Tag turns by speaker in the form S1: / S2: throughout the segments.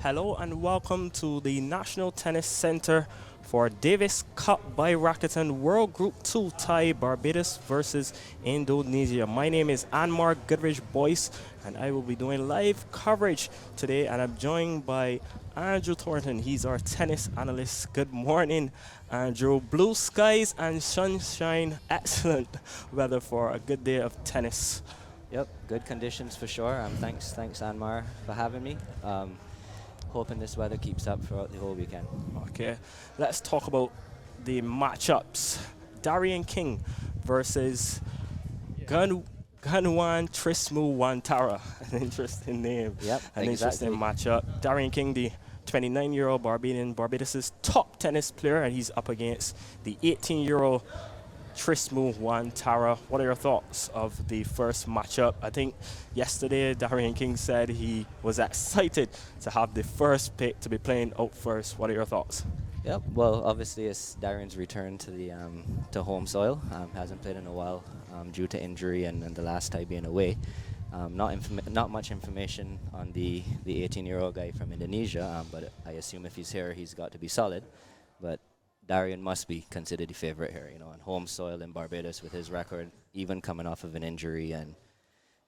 S1: Hello and welcome to the National Tennis Center for Davis Cup by Rakuten World Group 2 tie Barbados versus Indonesia. My name is Anmar Goodrich Boyce and I will be doing live coverage today, and I'm joined by Andrew Thornton. He's our tennis analyst. Good morning, Andrew. Blue skies and sunshine, excellent weather for a good day of tennis.
S2: Yep, good conditions for sure. Thanks, Anmar, for having me. Hoping this weather keeps up throughout the whole weekend.
S1: Okay, let's talk about the matchups. Darian King versus Ganwan Trismu Wantara. An interesting name.
S2: Yep,
S1: An
S2: exactly.
S1: interesting matchup. Darian King, the 29-year-old Barbadian, Barbados' top tennis player, and he's up against the 18-year-old Trismu Wantara. What are your thoughts of the first matchup? I think yesterday Darian King said he was excited to have the first pick to be playing out first. What are your thoughts?
S2: Yep. Well, obviously it's Darren's return to the to home soil. Hasn't played in a while due to injury and the last time being away. Not much information on the 18-year-old guy from Indonesia, but I assume if he's here, he's got to be solid. But Darian must be considered the favorite here, on home soil in Barbados with his record, even coming off of an injury and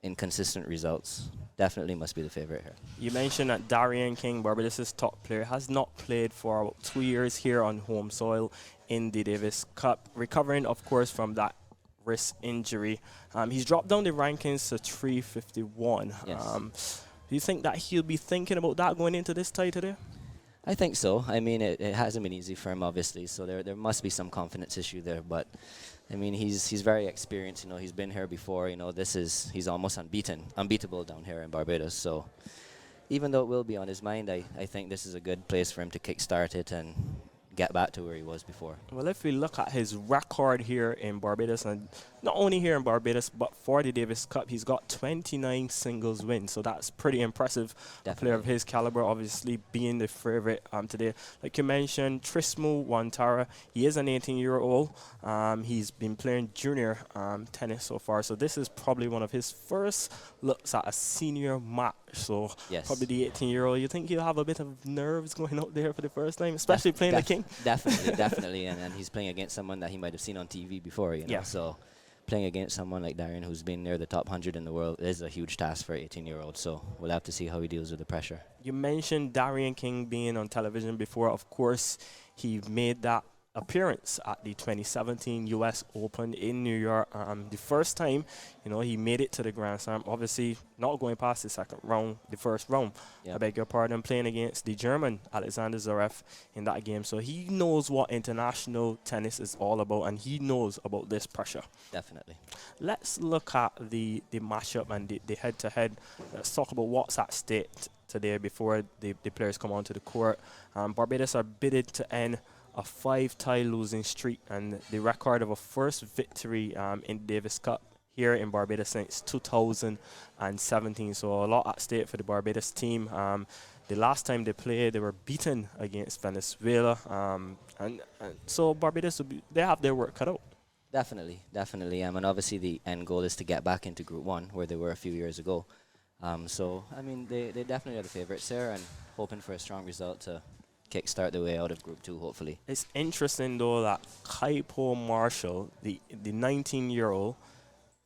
S2: inconsistent results. Definitely must be the favorite here.
S1: You mentioned that Darian King, Barbados' top player, has not played for about 2 years here on home soil in the Davis Cup, recovering, of course, from that wrist injury. He's dropped down the rankings to 351.
S2: Yes.
S1: Do you think that he'll be thinking about that going into this tie today?
S2: I think so. I mean, it hasn't been easy for him, obviously, so there must be some confidence issue there. But, I mean, he's very experienced. He's been here before. He's almost unbeatable down here in Barbados. So, even though it will be on his mind, I think this is a good place for him to kickstart it and get back to where he was before.
S1: Well, if we look at his record here in Barbados, and not only here in Barbados, but for the Davis Cup, he's got 29 singles wins. So that's pretty impressive.
S2: Definitely.
S1: A player of his caliber, obviously being the favorite today. Like you mentioned, Trismu Wantara, he is an 18-year-old. He's been playing junior tennis so far. So this is probably one of his first looks at a senior match. So
S2: yes.
S1: Probably the 18-year-old. You think he'll have a bit of nerves going out there for the first time, especially playing the King?
S2: Definitely. And he's playing against someone that he might have seen on TV before,
S1: Yeah.
S2: So playing against someone like Darian, who's been near the top 100 in the world, is a huge task for an 18-year-old. So we'll have to see how he deals with the pressure. You
S1: mentioned Darian King being on television before. Of course, he made that appearance at the 2017 U.S. Open in New York. The first time, he made it to the Grand Slam. Obviously, not going past the first round.
S2: Yep.
S1: I beg your pardon, playing against the German Alexander Zverev in that game. So he knows what international tennis is all about, and he knows about this pressure.
S2: Definitely.
S1: Let's look at the matchup and the head-to-head. Let's talk about what's at stake today before the players come onto the court. Barbados are bidded to end a 5-tie losing streak and the record of a first victory in the Davis Cup here in Barbados since 2017. So a lot at stake for the Barbados team. The last time they played, they were beaten against Venezuela. And so Barbados, they have their work cut out.
S2: Definitely. And obviously the end goal is to get back into Group 1, where they were a few years ago. So, I mean, they definitely are the favorites there and hoping for a strong result to kickstart the way out of Group 2, hopefully.
S1: It's interesting, though, that Kaipo Marshall, the 19-year-old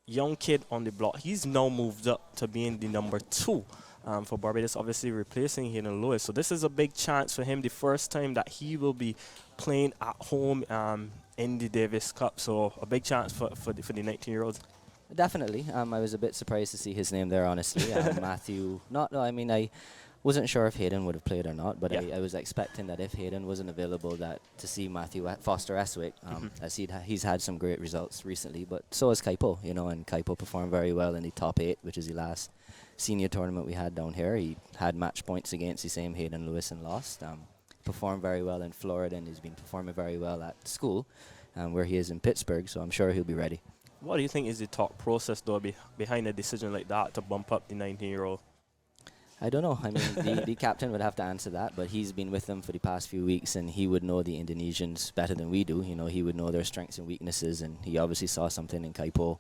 S1: young kid on the block, he's now moved up to being the number 2 for Barbados, obviously replacing Hayden Lewis. So this is a big chance for him, the first time that he will be playing at home in the Davis Cup. So a big chance for the 19-year-olds.
S2: Definitely. I was a bit surprised to see his name there, honestly. Matthew. I wasn't sure if Hayden would have played or not, but yeah. I was expecting that if Hayden wasn't available, to see Matthew Foster Eswick, as he's had some great results recently, but so has Kaipo, and Kaipo performed very well in the top 8, which is the last senior tournament we had down here. He had match points against the same Hayden Lewis and lost. Performed very well in Florida, and he's been performing very well at school, where he is in Pittsburgh, so I'm sure he'll be ready.
S1: What do you think is the thought process, though, behind a decision like that to bump up the 19-year-old?
S2: I don't know. I mean, the captain would have to answer that, but he's been with them for the past few weeks, and he would know the Indonesians better than we do. He would know their strengths and weaknesses, and he obviously saw something in Kaipo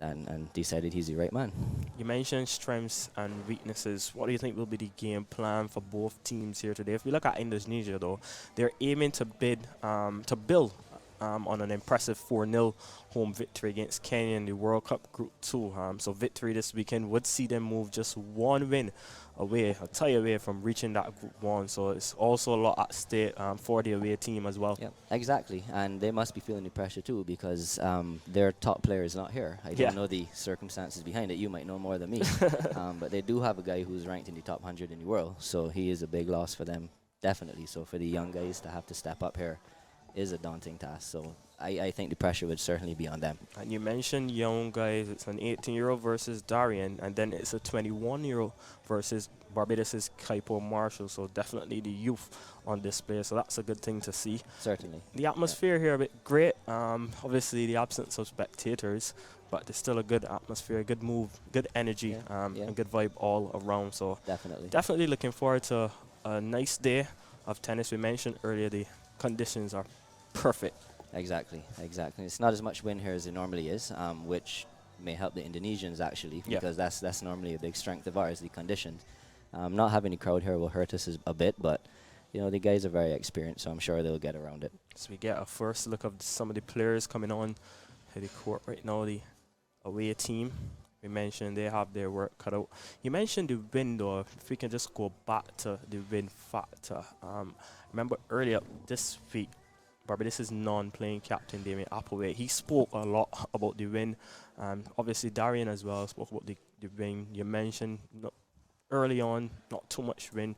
S2: and decided he's the right man.
S1: You mentioned strengths and weaknesses. What do you think will be the game plan for both teams here today? If we look at Indonesia, though, they're aiming to build on an impressive 4-0 home victory against Kenya in the World Cup Group 2. So victory this weekend would see them move just one win away, a tie away from reaching that Group 1. So it's also a lot at stake for the away team as well.
S2: Yeah, exactly. And they must be feeling the pressure too, because their top player is not here. I don't know the circumstances behind it. You might know more than me. But they do have a guy who's ranked in the top 100 in the world. So he is a big loss for them, definitely. So for the young guys to have to step up here is a daunting task. So I think the pressure would certainly be on them.
S1: And you mentioned young guys. It's an 18-year-old versus Darian, and then it's a 21-year-old versus Barbados' Kaipo Marshall. So definitely the youth on display. So that's a good thing to see.
S2: Certainly.
S1: The atmosphere here a bit great. Obviously the absence of spectators, but there's still a good atmosphere, good move, good energy, and good vibe all around. So definitely looking forward to a nice day of tennis. We mentioned earlier the conditions are perfect.
S2: Exactly. It's not as much wind here as it normally is, which may help the Indonesians actually, because that's normally a big strength of ours, the conditions. Not having a crowd here will hurt us a bit, but you know, the guys are very experienced, so I'm sure they'll get around it.
S1: So we get a first look of some of the players coming on to the court right now. The away team, we mentioned they have their work cut out. You mentioned the wind, though. If we can just go back to the wind factor. Remember earlier this week, Barbados' non-playing captain, Damien Applewhite, he spoke a lot about the wind. Obviously, Darian as well spoke about the wind. You mentioned early on, not too much wind.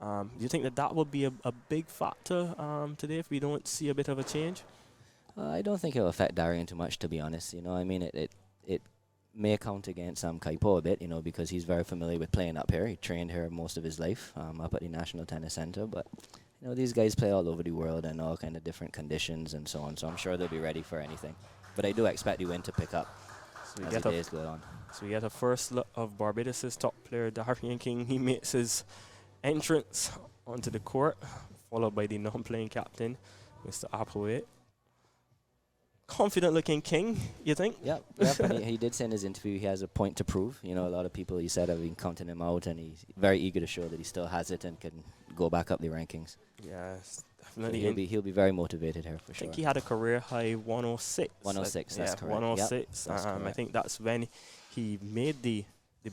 S1: Do you think that would be a big factor today if we don't see a bit of a change?
S2: I don't think it'll affect Darian too much, to be honest. You know, I mean, it may count against Kaipo a bit, you know, because he's very familiar with playing up here. He trained here most of his life, up at the National Tennis Center. But you know, these guys play all over the world in all kind of different conditions and so on. So I'm sure they'll be ready for anything. But I do expect the wind to pick up as the days go on.
S1: So we get a first look of Barbados' top player, Darian King. He makes his entrance onto the court, followed by the non-playing captain, Mr. Applewhite. Confident-looking King, you think?
S2: Yep. And he did say in his interview he has a point to prove. You know, a lot of people, he said, have been counting him out, and he's very eager to show that he still has it and can go back up the rankings.
S1: Yes, definitely.
S2: So he'll be very motivated here for sure.
S1: I think he had a career high 106.
S2: 106, that's correct.
S1: 106.
S2: Yep,
S1: I think that's when he made the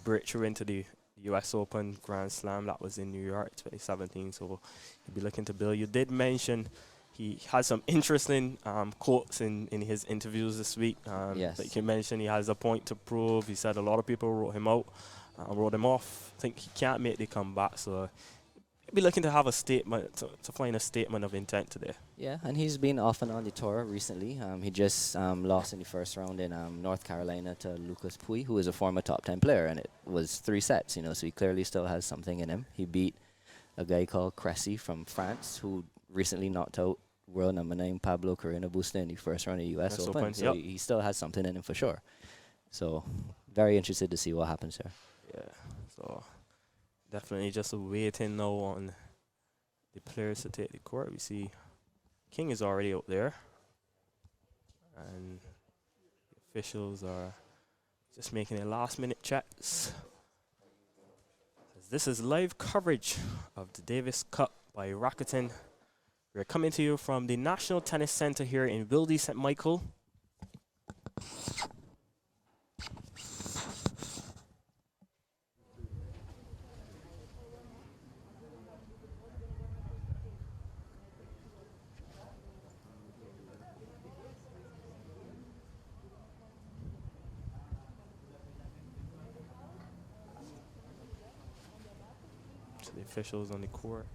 S1: breakthrough into the US Open Grand Slam. That was in New York 2017. So he'll be looking to build. You did mention he has some interesting quotes in his interviews this week. Like you mentioned, he has a point to prove. He said a lot of people wrote him out, wrote him off. I think he can't make the comeback. So he'll be looking to have a statement, to find a statement of intent today. Yeah,
S2: and he's been off and on the tour recently. He just lost in the first round in North Carolina to Lucas Pouille, who is a former top 10 player, and it was 3 sets, you know, so he clearly still has something in him. He beat a guy called Cressy from France, who recently knocked out world number 9 Pablo Carreño Busta in the first round of the US Open. So he still has something in him for sure. So very interested to see what happens here.
S1: Yeah, so definitely just waiting now on the players to take the court. We see King is already out there, and the officials are just making their last-minute checks. This is live coverage of the Davis Cup by Rakuten. We're coming to you from the National Tennis Center here in Wildy, St. Michael. So the officials on the court.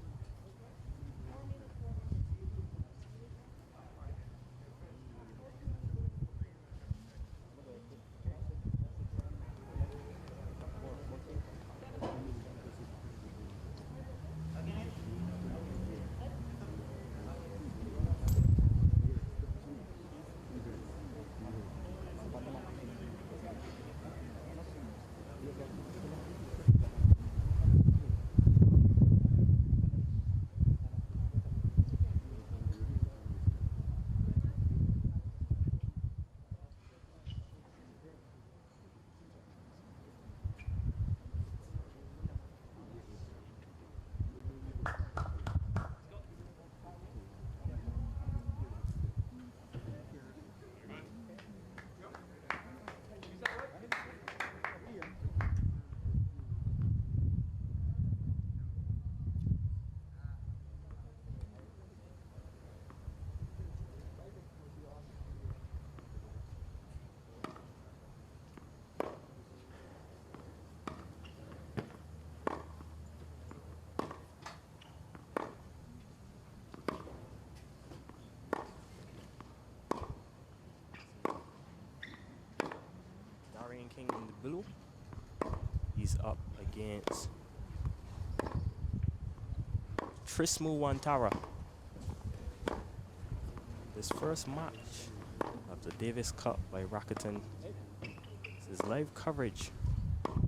S1: King in the blue. He's up against Trismu Wantara. This first match of the Davis Cup by Rakuten. This is live coverage of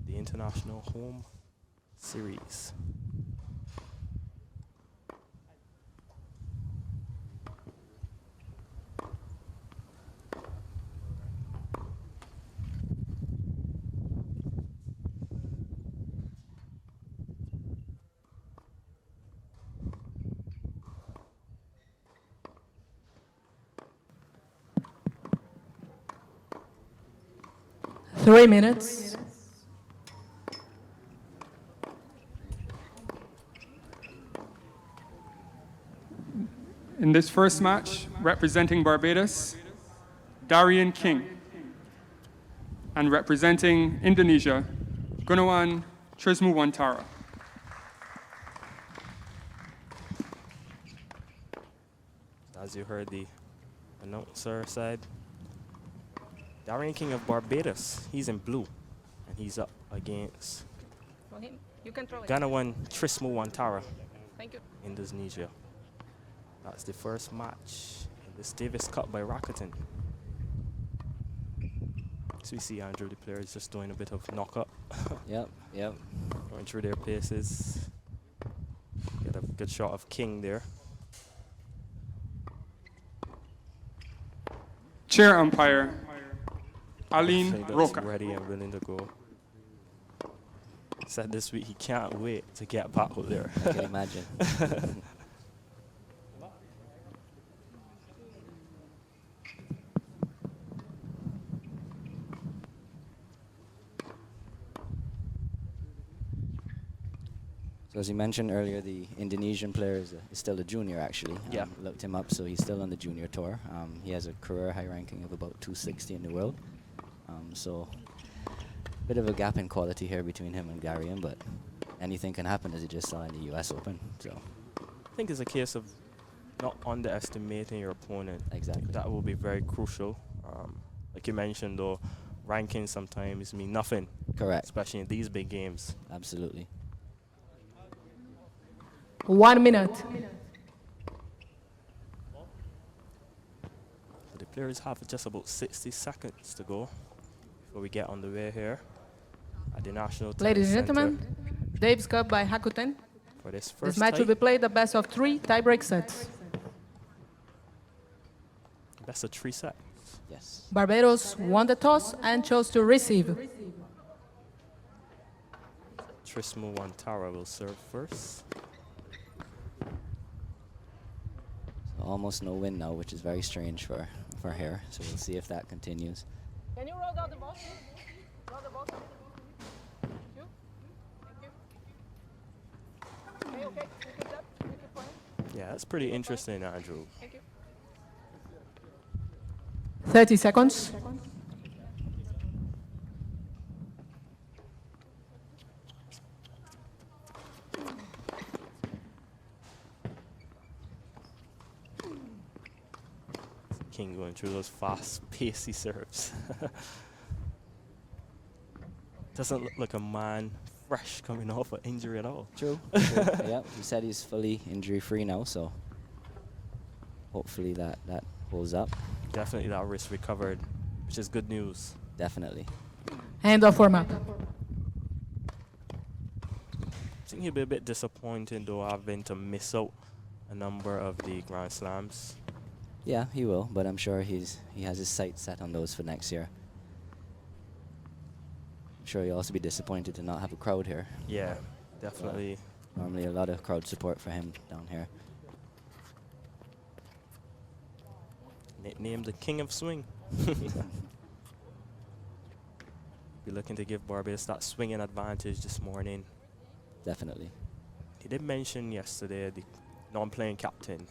S1: the International Home Series.
S3: Three minutes.
S4: In this first match, representing Barbados, Darian King. And representing Indonesia, Gunawan Trismu Wantara.
S1: As you heard the announcer said, Darian King of Barbados, he's in blue, and he's up against
S3: For him, you can throw it.
S1: Gunawan Trismu Wantara,
S3: Thank you.
S1: Indonesia. That's the first match in this Davis Cup by Rakuten. So we see Andrew, the player, is just doing a bit of knock-up,
S2: Yep, yep.
S1: going through their paces. Get a good shot of King there.
S4: Chair umpire, Aline
S1: He looks
S4: Roca.
S1: ready and willing to go. Said this week he can't wait to get back out there.
S2: I can imagine. So as you mentioned earlier, the Indonesian player is still a junior, actually.
S1: Yeah.
S2: Looked him up, so he's still on the junior tour. He has a career high ranking of about 260 in the world. So bit of a gap in quality here between him and Darian, but anything can happen, as you just saw in the US Open. So
S1: I think it's a case of not underestimating your opponent.
S2: exactly.
S1: That will be very crucial. Like you mentioned, though, rankings sometimes mean nothing,
S2: Correct.
S1: especially in these big games.
S2: Absolutely.
S3: 1 minute.
S1: So the players have just about 60 seconds to go before we get on the way here at the National
S3: Ladies and
S1: Tennis
S3: gentlemen,
S1: Center
S3: Davis Cup by Rakuten.
S1: for this
S3: This
S1: first
S3: match will be played the best of 3 tie-break sets.
S1: best of 3 sets.
S2: Yes.
S3: Barbados won the toss and chose to receive.
S1: Trismu Wantara will serve first.
S2: Almost no win now, which is very strange for her. So we'll see if that continues.
S3: Can you roll out the ball? Roll the ball. Thank you. Thank you. Okay. Keep that. Keep it fine.
S1: Yeah, that's pretty interesting, Andrew.
S3: Thank you. 30 seconds.
S1: King going through those fast, pacey serves. Doesn't look like a man fresh coming off an injury at all.
S2: True. Yeah, he said he's fully injury-free now, so hopefully that holds up.
S1: Definitely that wrist recovered, which is good news.
S2: Definitely.
S3: End of warm-up.
S1: I think he'll be a bit disappointed, though, having to miss out a number of the Grand Slams.
S2: Yeah, he will, but I'm sure he has his sights set on those for next year. I'm sure he'll also be disappointed to not have a crowd here.
S1: Yeah, definitely.
S2: Normally a lot of crowd support for him down here.
S1: Nicknamed the King of Swing. Be looking to give Barbados that swinging advantage this morning.
S2: Definitely.
S1: He did mention yesterday, the non-playing captain,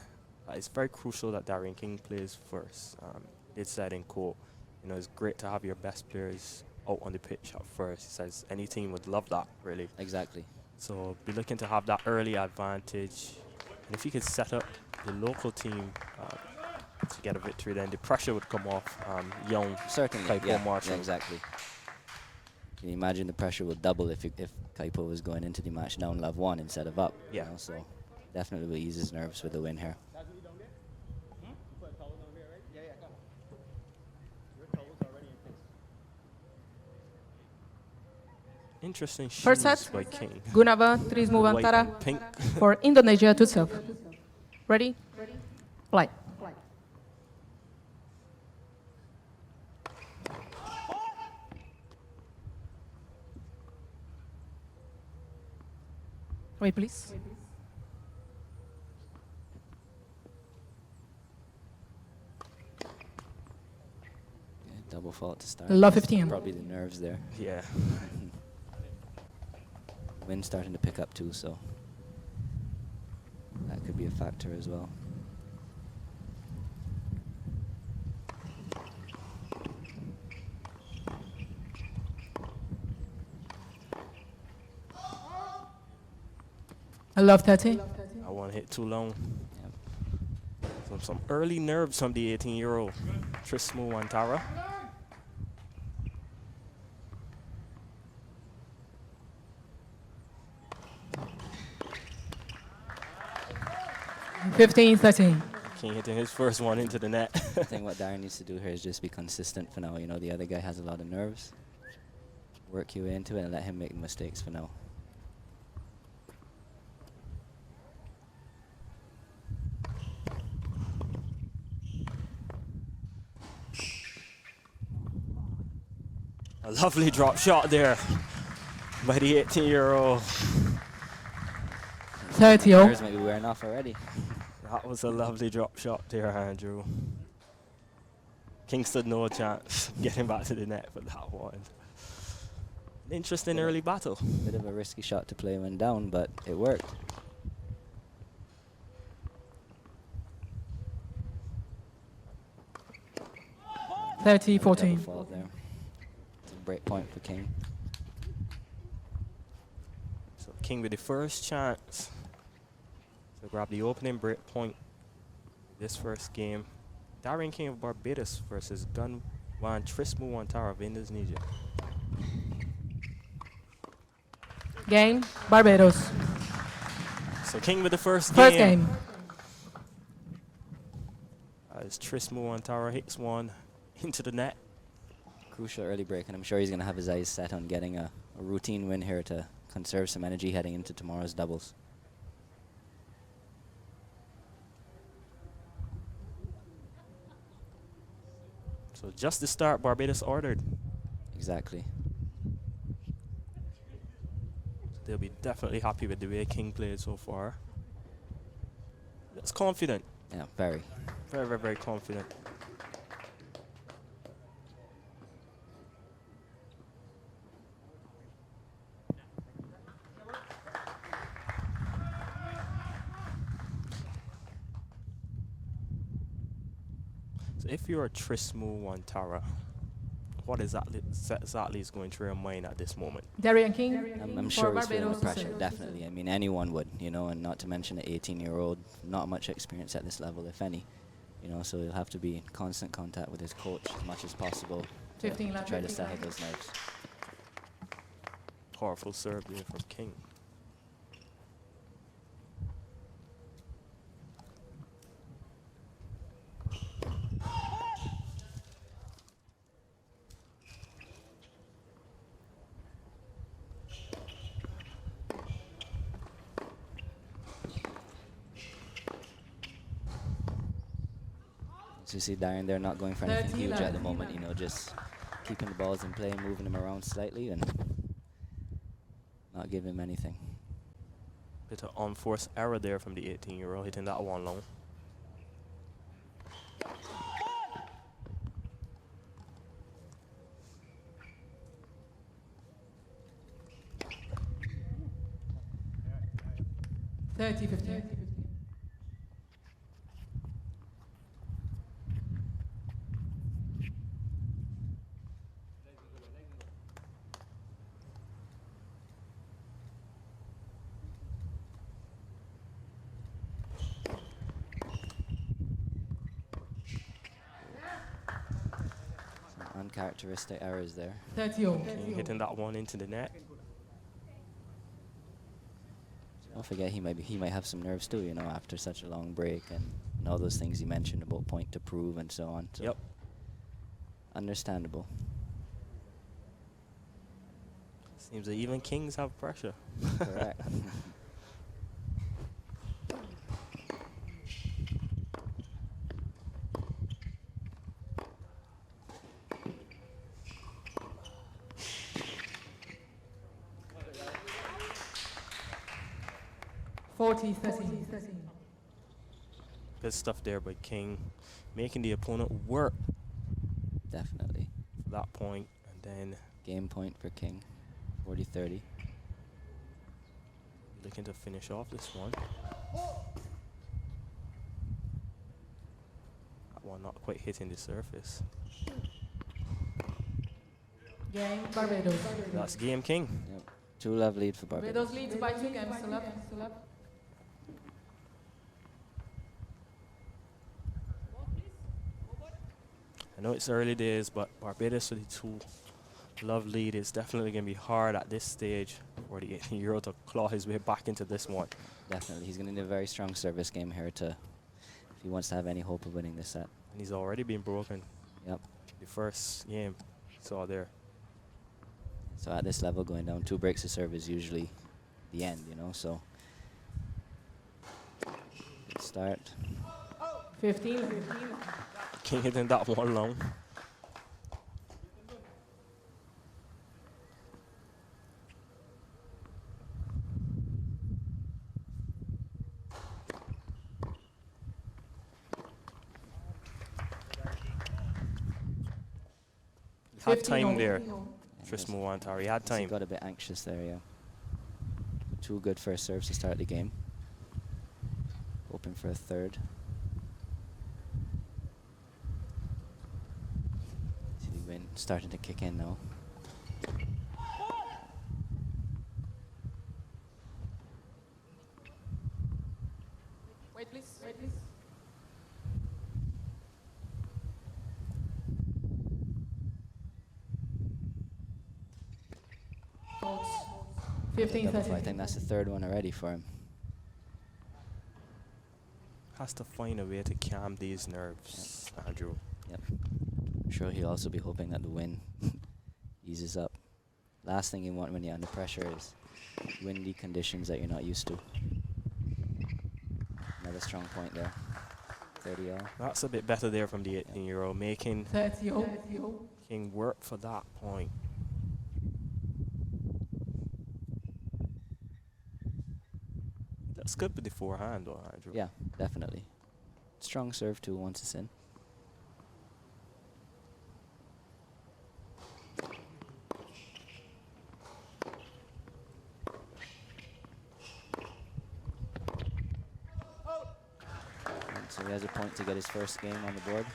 S1: it's very crucial that Darian King plays first. He did said in quote, it's great to have your best players out on the pitch at first. He says any team would love that, really.
S2: Exactly.
S1: So be looking to have that early advantage. And if he could set up the local team to get a victory, then the pressure would come off young
S2: Certainly,
S1: Kaipo
S2: yeah,
S1: Marshall.
S2: exactly. Can you imagine the pressure would double if Kaipo was going into the match down love 1 instead of up?
S1: Yeah.
S2: You know, so definitely will ease his nerves with the win here.
S1: Interesting shoes
S3: First set,
S1: by King.
S3: Gunava Trismu
S1: White
S3: Vantara
S1: and pink.
S3: for Indonesia to serve. Ready? Play. Wait, please.
S2: Yeah, double fault to start.
S3: Love
S2: It's
S3: 15.
S2: Probably the nerves there.
S1: Yeah.
S2: Wind starting to pick up too, so that could be a factor as well.
S3: I love 30.
S1: I won't hit too long.
S2: Yep.
S1: Some early nerves from the 18-year-old Trismu Wantara.
S3: Fifteen, 13.
S1: King hitting his first one into the net.
S2: I think what Darren needs to do here is just be consistent for now. You know, the other guy has a lot of nerves. Work your way into it and let him make mistakes for now.
S1: A lovely drop shot there by the 18-year-old.
S3: 30.
S2: Nerves might be wearing off already.
S1: That was a lovely drop shot there, Andrew. King stood no chance getting back to the net for that one. An interesting early battle.
S2: Bit of a risky shot to play when down, but it worked.
S3: 30,
S2: Double
S3: 14.
S2: fault there. It's a break point for King.
S1: So King with the first chance to grab the opening break point this first game. Darren King of Barbados versus Gunwan Trismu Wantara of Indonesia.
S3: Game, Barbados.
S1: So King with the first
S3: Game.
S1: As Trismu Wantara hits one into the net.
S2: Crucial early break, and I'm sure he's going to have his eyes set on getting a routine win here to conserve some energy heading into tomorrow's doubles.
S1: So just the start Barbados ordered.
S2: Exactly.
S1: They'll be definitely happy with the way King played so far. That's confident.
S2: Yeah, very.
S1: Very, very, very confident. So if you're a Trismu Wantara, what exactly is going through your mind at this moment?
S3: Darian King.
S2: I'm
S3: for
S2: sure he's feeling the
S3: Barbados.
S2: pressure, definitely. I mean, anyone would, you know, and not to mention an 18-year-old, not much experience at this level, if any. You know, so he'll have to be in constant contact with his coach as much as possible to
S3: 15 left,
S2: try to
S3: 15
S2: settle
S3: left.
S2: those nerves.
S1: Powerful serve there from King.
S2: So you see Darren there not going for anything
S3: 13
S2: huge at the
S3: left.
S2: moment, you know, just keeping the balls in play, moving them around slightly and not giving him anything.
S1: Bit of unforced error there from the 18-year-old hitting that one long.
S3: Thirty, 15.
S2: uncharacteristic errors there.
S3: 30.
S1: King hitting that one into the net.
S2: Don't forget he might have some nerves too, you know, after such a long break and all those things you mentioned about point to prove and so on. So
S1: Yep.
S2: understandable.
S1: Seems that even kings have pressure.
S2: Correct.
S3: 40-30.
S1: Good stuff there by King, making the opponent work
S2: Definitely.
S1: for that point, and then
S2: Game point for King. 40-30.
S1: looking to finish off this one. That one not quite hitting the surface.
S3: Game Barbados.
S1: That's game King.
S2: Yep. 2-love lead for Barbados.
S3: Barbados leads by 2 games. Still up.
S1: I know it's early days, but Barbados with the 2-love lead is definitely going to be hard at this stage for the 18-year-old to claw his way back into this one.
S2: Definitely. He's going to need a very strong service game here to, if he wants to have any hope of winning this set.
S1: And he's already been broken.
S2: Yep.
S1: The first game saw there.
S2: So at this level, going down 2 breaks of serve is usually the end, you know, so. Good start.
S3: 15.
S1: King hitting that one long. Had time there. Tristan Wantari had
S2: He
S1: time.
S2: got a bit anxious there, yeah. 2 good first serves to start the game. Hoping for a third. See the wind starting to kick in now.
S3: Wait, please. Faults. 15,
S2: Double
S3: 30.
S2: fly. I think that's the 3rd one already for him.
S1: Has to find a way to calm these nerves, Andrew.
S2: Yep. I'm sure he'll also be hoping that the wind eases up. Last thing you want when you're under pressure is windy conditions that you're not used to. Another strong point there. 30 all.
S1: That's a bit better there from the 18-year-old, making
S3: 30.
S1: King work for that point. That's good with the forehand, though, Andrew.
S2: Yeah, definitely. Strong serve too once it's in. And so he has a point to get his first game on the board.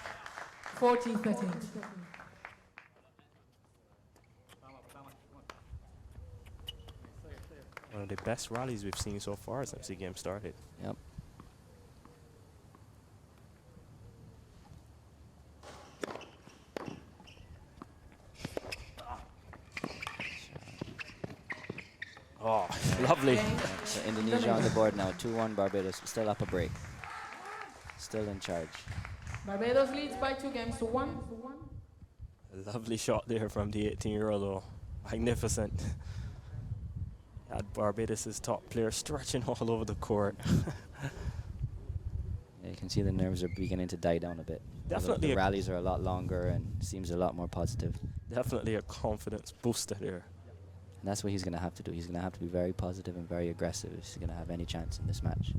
S3: 40-30.
S1: One of the best rallies we've seen so far since the game started.
S2: Yep.
S1: Oh, lovely.
S2: So Indonesia on the board now. 2-1 Barbados. Still up a break. Still in charge.
S3: Barbados leads by 2 games to 1.
S1: A lovely shot there from the 18-year-old, though. Magnificent. Had Barbados' top player stretching all over the court.
S2: Yeah, you can see the nerves are beginning to die down a bit.
S1: Definitely
S2: The rallies are a lot longer and seems a lot more positive.
S1: Definitely a confidence booster there.
S2: And that's what he's going to have to do. He's going to have to be very positive and very aggressive if he's going to have any chance in this match.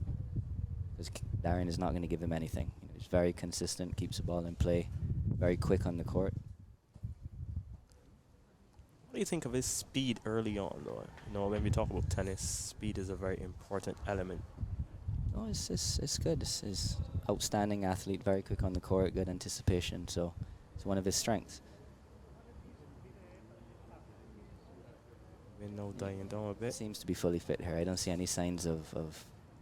S2: Because Darian is not going to give him anything. You know, he's very consistent, keeps the ball in play, very quick on the court.
S1: What do you think of his speed early on, though? You know, when we talk about tennis, speed is a very important element.
S2: No, it's good. He's outstanding athlete, very quick on the court, good anticipation. So it's one of his strengths.
S1: Been no dying down a bit.
S2: Seems to be fully fit here. I don't see any signs of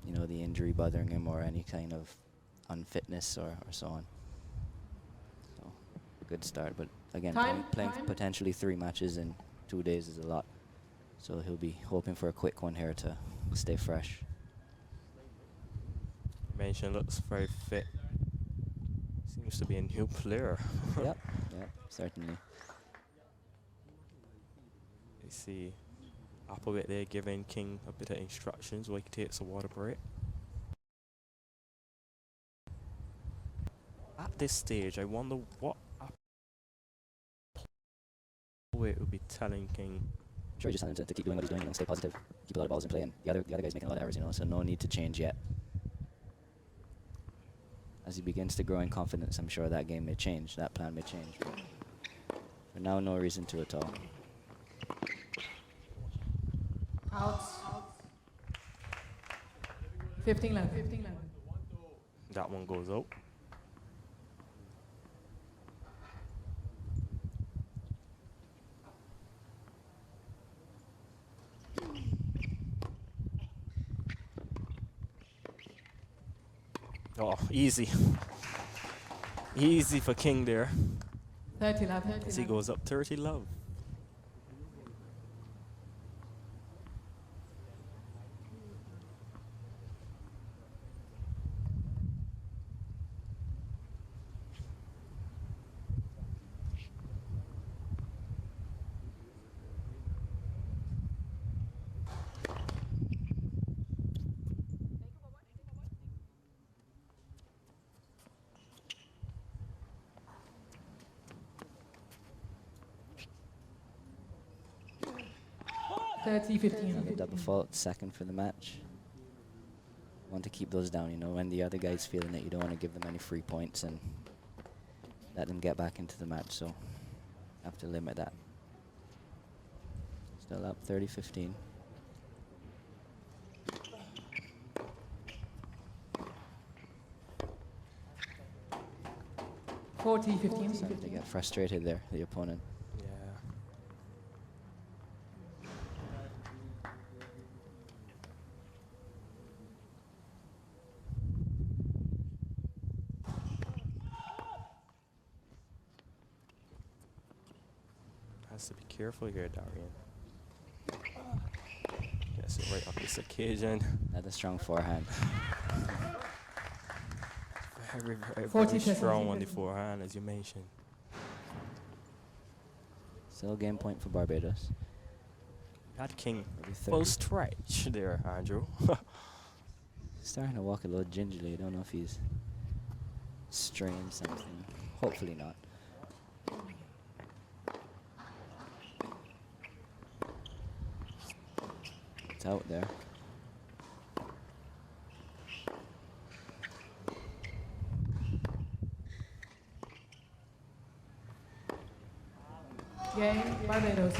S2: you know, the injury bothering him or any kind of unfitness or so on. So good start, but again,
S3: Time,
S2: playing
S3: time.
S2: potentially 3 matches in 2 days is a lot. So he'll be hoping for a quick one here to stay fresh.
S1: Mention looks very fit. Seems to be a new player.
S2: Yep, certainly.
S1: You see Applewhite there giving King a bit of instructions while he takes a water break. At this stage, I wonder what Applewhite would be telling King.
S2: Sure, just telling him to keep doing what he's doing and stay positive, keep a lot of balls in play, and the other guy's making a lot of errors, you know, so no need to change yet. As he begins to grow in confidence, I'm sure that game may change, that plan may change. But for now, no reason to at all.
S3: Out. 15 left. 15 left.
S1: That one goes out. Oh, easy. Easy for King there
S3: 30 left. 30
S1: as he
S3: left.
S1: goes up 30 love.
S2: And the double fault, second for the match. Want to keep those down, you know, when the other guy's feeling it, you don't want to give them any free points and let them get back into the match, so have to limit that. Still up 30-15. Starting to get frustrated there, the opponent.
S1: Yeah. Has to be careful here, Darian. Gets it right on this occasion.
S2: Another strong forehand.
S1: Very, very,
S3: 40
S1: very
S3: seconds.
S1: strong on the forehand, as you mentioned.
S2: Still game point for Barbados.
S1: Had King
S2: Maybe
S1: full
S2: 30.
S1: stretch there, Andrew.
S2: Starting to walk a little gingerly. I don't know if he's strained something. Hopefully not. It's out there.
S3: Game, Barbados.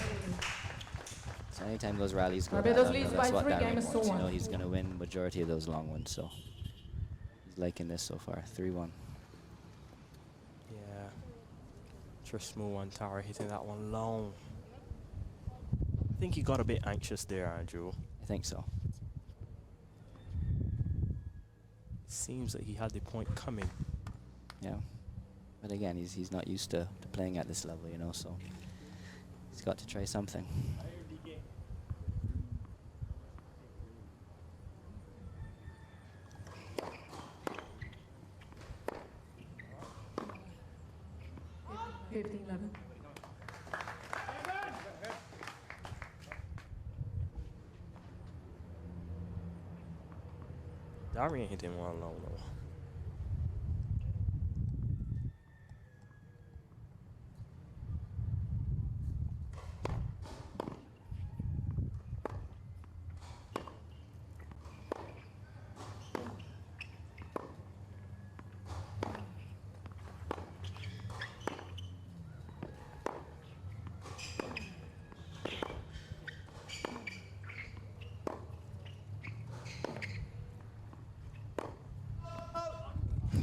S2: So anytime those rallies go
S3: Barbados
S2: down,
S3: leads
S2: that's
S3: by
S2: what
S3: 3,
S2: Darian
S3: game is
S2: wants. You
S3: 2-1.
S2: know, he's going to win majority of those long ones, so he's liking this so far. 3-1.
S1: Yeah. Just smooth one tower hitting that one long. I think he got a bit anxious there, Andrew.
S2: I think so.
S1: Seems that he had the point coming.
S2: Yeah. But again, he's not used to playing at this level, you know, so he's got to try something.
S1: Darian hit him one long though.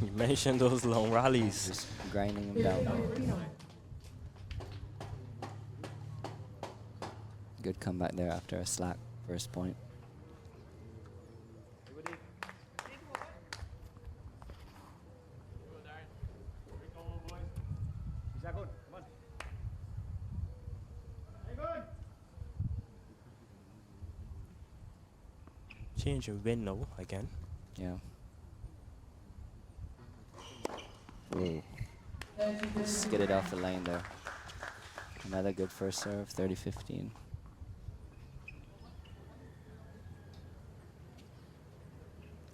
S1: You mentioned those long rallies.
S2: Just grinding him down. Good comeback there after a slack first point.
S1: change in wind now again.
S2: Yeah. Whoa. Skidded off the line there. Another good first serve, 30-15.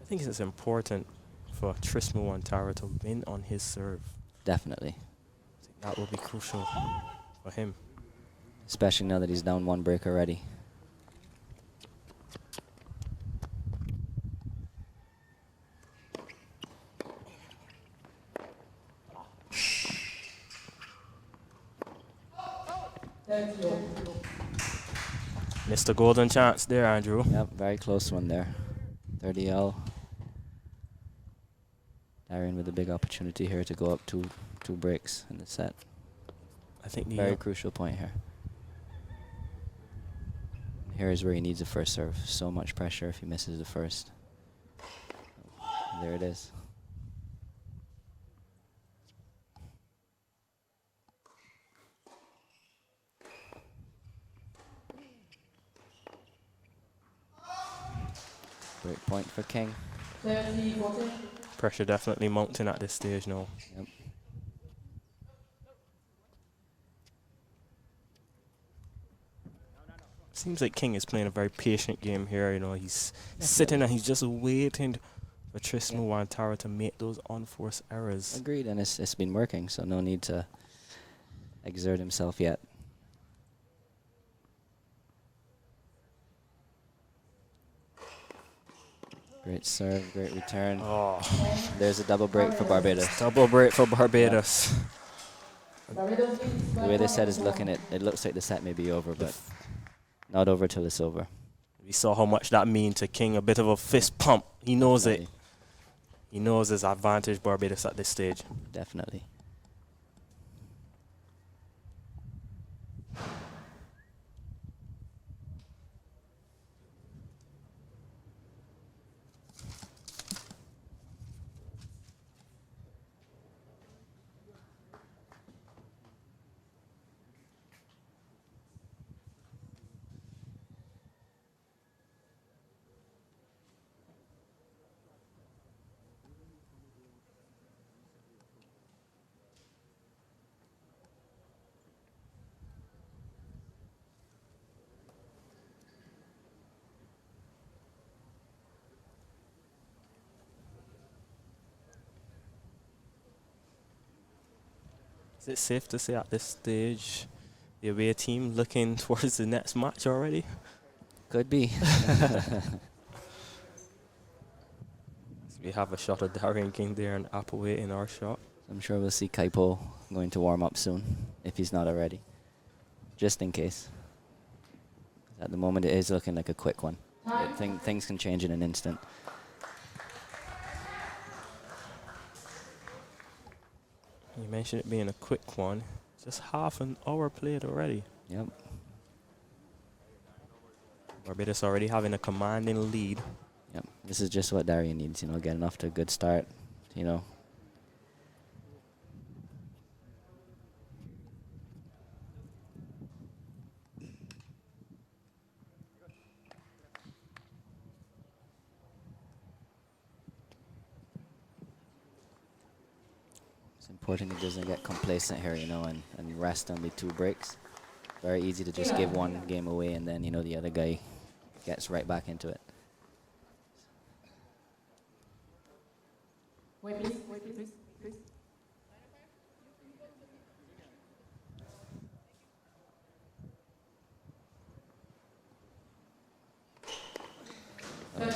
S1: I think it's important for Trismo Wantara to win on his serve.
S2: Definitely.
S1: I think that will be crucial for him.
S2: Especially now that he's down one break already.
S1: Missed a golden chance there, Andrew.
S2: Yep, very close one there. 30L. Darian with a big opportunity here to go up two breaks in the set.
S1: I think the
S2: Very crucial point here. Here is where he needs a first serve. So much pressure if he misses the first. There it is. Great point for King.
S1: pressure definitely mounting at this stage now.
S2: Yep.
S1: Seems like King is playing a very patient game here. You know, he's sitting and he's just waiting for Trismo Wantara to make those unforced errors.
S2: Agreed, and it's been working, so no need to exert himself yet. Great serve, great return.
S1: Oh,
S2: There's a double break for Barbados.
S1: double break for Barbados.
S2: The way the set is looking, it looks like the set may be over, but not over till it's over.
S1: We saw how much that means to King. A bit of a fist pump. He knows it. He knows his advantage, Barbados, at this stage.
S2: Definitely.
S1: Is it safe to say at this stage the away team looking towards the next match already?
S2: Could be.
S1: So we have a shot of Darian King there and Appleway in our shot.
S2: I'm sure we'll see Kaipo going to warm up soon, if he's not already. Just in case. At the moment, it is looking like a quick one. But things can change in an instant.
S1: You mentioned it being a quick one. Just half an hour played already.
S2: Yep.
S1: Barbados already having a commanding lead.
S2: Yep. This is just what Darian needs, getting off to a good start, It's important he doesn't get complacent here, and rest only 2 breaks. Very easy to just give one game away and then, the other guy gets right back into it.
S3: Wait, please.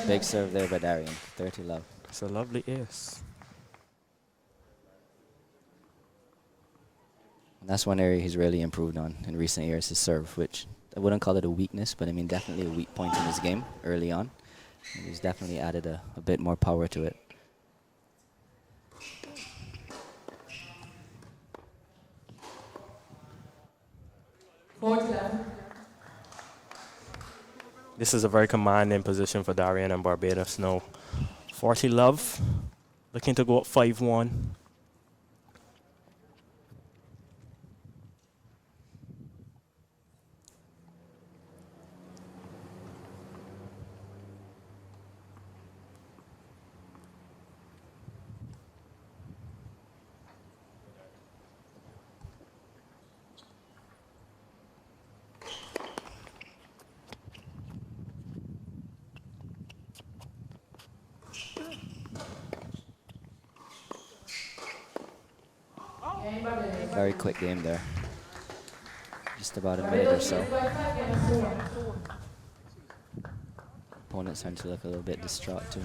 S2: Big serve there by Darian, 30 love.
S1: It's a lovely ace.
S2: And that's one area he's really improved on in recent years, his serve, which I wouldn't call it a weakness, but I mean definitely a weak point in his game early on. And he's definitely added a bit more power to it.
S1: This is a very commanding position for Darian and Barbados now. 40 love, looking to go up 5-1.
S2: Very quick game there. Just about a minute or so. Opponent's starting to look a little bit distraught too.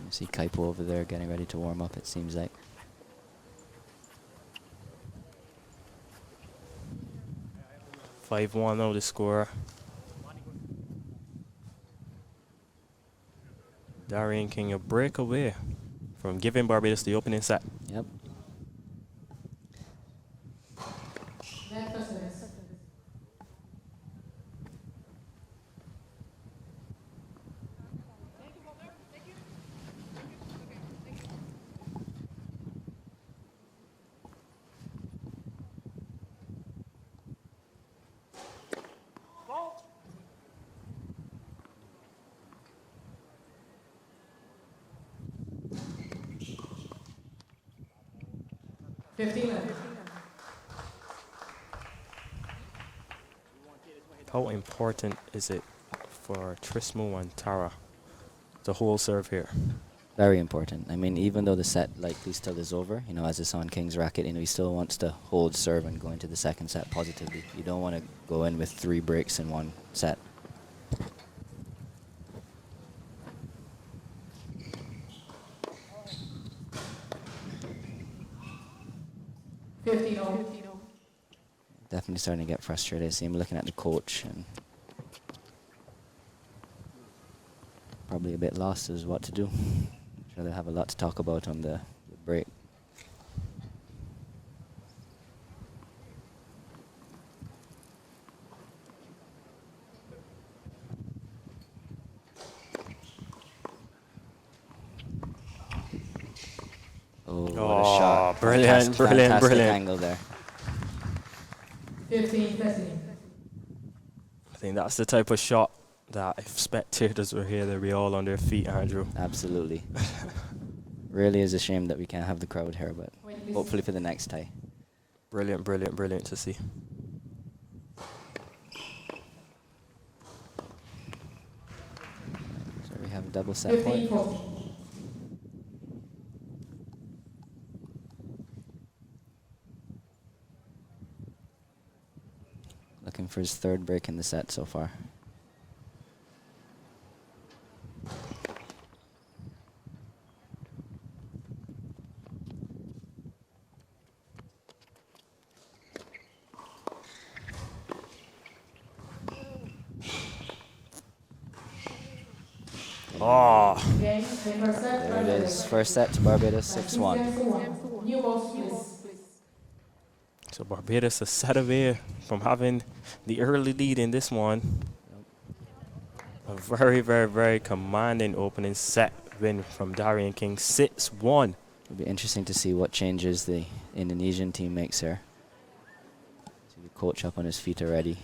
S2: You see Kaipo over there getting ready to warm up, it seems like.
S1: (5-1) now the score. Darian King a break away from giving Barbados the opening set.
S2: Yep.
S1: How important is it for Trismo and Tara to hold serve here?
S2: Very important. I mean, even though the set likely still is over, you know, as it's on King's racket, you know, he still wants to hold serve and go into the second set positively. You don't want to go in with 3 breaks in one set. Definitely starting to get frustrated. I see him looking at the coach and probably a bit lost as what to do. I'm sure they'll have a lot to talk about on the break. Oh, what a shot.
S1: Brilliant, brilliant,
S2: Fantastic
S1: brilliant.
S2: angle there.
S3: 15.
S1: I think that's the type of shot that if spectators were here, they'd be all on their feet, Andrew.
S2: Absolutely. Really is a shame that we can't have the crowd here, but hopefully for the next tie.
S1: Brilliant, brilliant, brilliant to see.
S2: So we have a double set point. Looking for his 3rd break in the set so far.
S1: Oh,
S2: There it is. First set to Barbados, 6-1.
S1: so Barbados is set away from having the early lead in this one. A very, very, very commanding opening set win from Darian King, 6-1.
S2: It'll be interesting to see what changes the Indonesian team makes here. See the coach up on his feet already.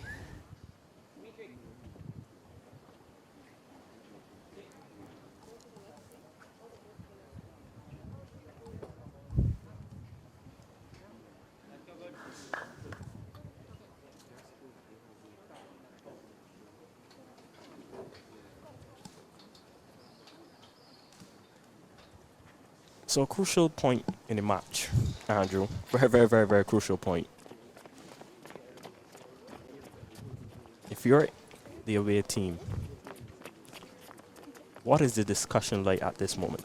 S1: So a crucial point in the match, Andrew. Very, very, very, very crucial point. If you're the away team, what is the discussion like at this moment?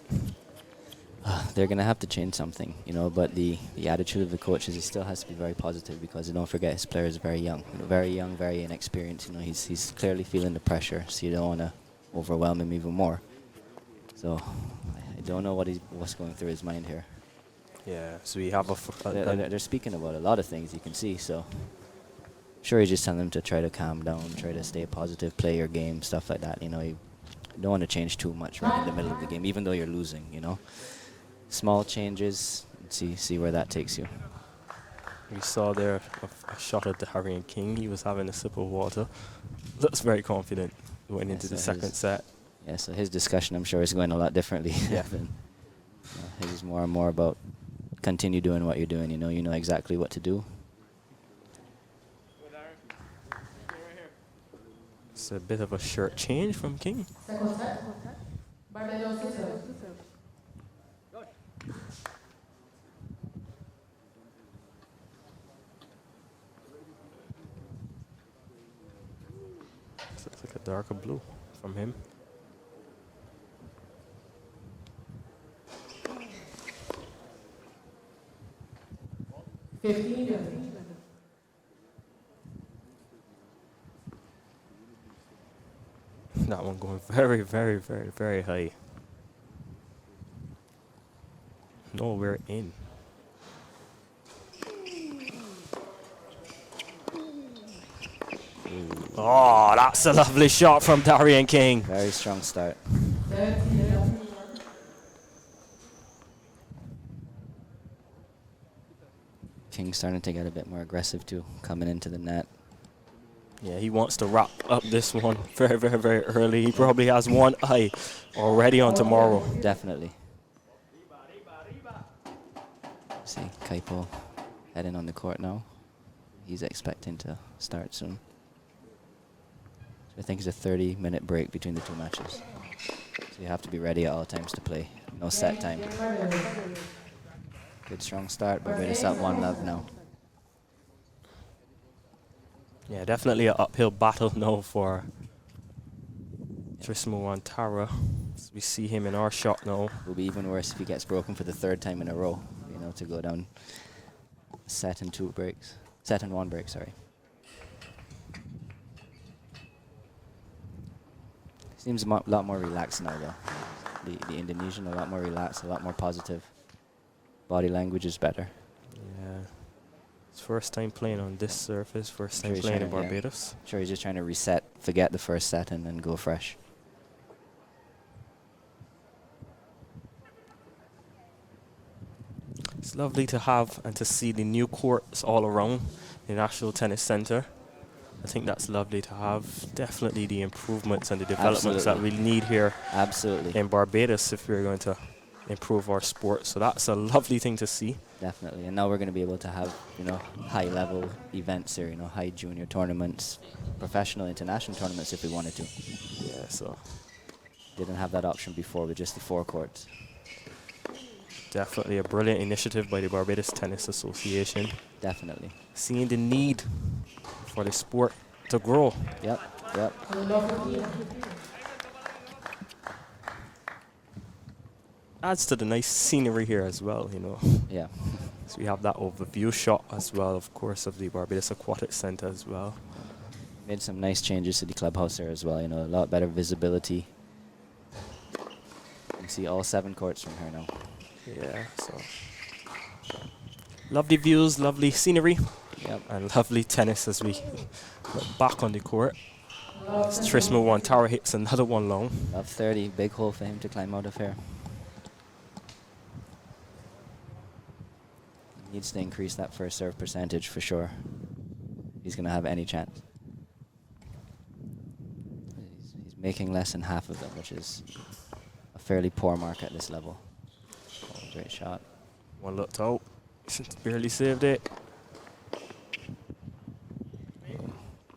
S2: They're going to have to change something, you know, but the attitude of the coach is he still has to be very positive because don't forget his player is very young. You know, very young, very inexperienced. You know, he's clearly feeling the pressure, so you don't want to overwhelm him even more. So I don't know what's going through his mind here.
S1: Yeah, so we have
S2: They're speaking about a lot of things you can see, so sure he's just telling them to try to calm down, try to stay positive, play your game, stuff like that. You know, you don't want to change too much right in the middle of the game, even though you're losing, you know. Small changes, see where that takes you.
S1: We saw there a shot at the Darian King. He was having a sip of water. Looks very confident going into the second set.
S2: Yeah, so his discussion, I'm sure, is going a lot differently.
S1: Yeah.
S2: His is more and more about continue doing what you're doing. You know exactly what to do.
S1: It's a bit of a shirt change from King.
S3: Barbados to serve.
S1: Looks like a darker blue from him. That one going very, very, very, very high. No, we're in. Oh, that's a lovely shot from Darian King.
S2: Very strong start. King's starting to get a bit more aggressive too, coming into the net.
S1: Yeah, he wants to wrap up this one very, very, very early. He probably has one eye already on tomorrow.
S2: Definitely. See, Kaipo heading on the court now. He's expecting to start soon. I think it's a 30-minute break between the two matches. So you have to be ready at all times to play. No set time. Good strong start, but Barbados up 1-love now.
S1: Yeah, definitely an uphill battle now for Trismo Wantara. As we see him in our shot now.
S2: It will be even worse if he gets broken for the 3rd time in a row. You know, to go down set and 2 breaks. Set and 1 break, sorry. Seems a lot more relaxed now, though. The Indonesian, a lot more relaxed, a lot more positive. Body language is better.
S1: Yeah. It's first time playing on this surface, first time
S2: Sure,
S1: playing in
S2: yeah.
S1: Barbados.
S2: Sure, he's just trying to reset, forget the first set, and then go fresh.
S1: It's lovely to have and to see the new courts all around the National Tennis Centre. I think that's lovely to have. Definitely the improvements and the developments that we need here in Barbados if we're going to improve our sport. So that's a lovely thing to see.
S2: Definitely. And now we're going to be able to have, you know, high-level events here, you know, high junior tournaments, professional international tournaments if we wanted to.
S1: Yeah, so
S2: didn't have that option before with just the 4 courts.
S1: Definitely a brilliant initiative by the Barbados Tennis Association.
S2: Definitely.
S1: Seeing the need for the sport to grow.
S2: Yep, yep.
S1: Adds to the nice scenery here as well, you know.
S2: Yeah.
S1: So we have that overview shot as well, of course, of the Barbados Aquatic Centre as well.
S2: Made some nice changes to the clubhouse there as well, you know, a lot better visibility. You can see all 7 courts from here now.
S1: Yeah, so lovely views, lovely scenery, and lovely tennis as we look back on the court. As Trismo Wantara hits another one long.
S2: Love 30, big hole for him to climb out of here. Needs to increase that first serve percentage for sure. He's going to have any chance. He's making less than half of them, which is a fairly poor mark at this level. Great shot.
S1: One looked out. Barely saved it.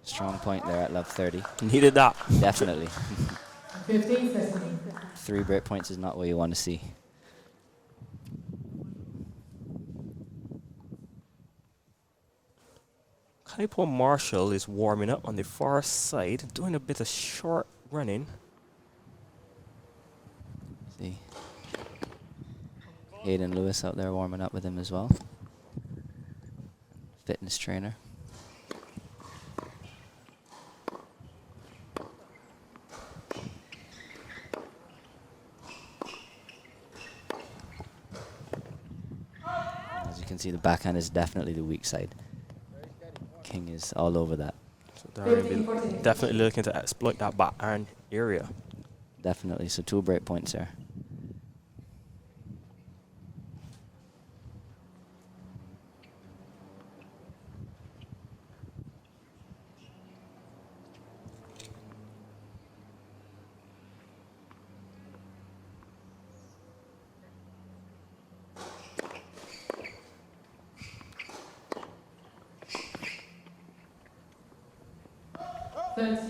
S2: Strong point there at love 30.
S1: Needed that.
S2: Definitely.
S3: 15 seconds.
S2: 3 break points is not what you want to see.
S1: Kaipo Marshall is warming up on the far side, doing a bit of short running.
S2: See. Hayden Lewis out there warming up with him as well. Fitness trainer. As you can see, the backhand is definitely the weak side. King is all over that.
S1: So Darian definitely looking to exploit that backhand area.
S2: Definitely. So 2 break points there.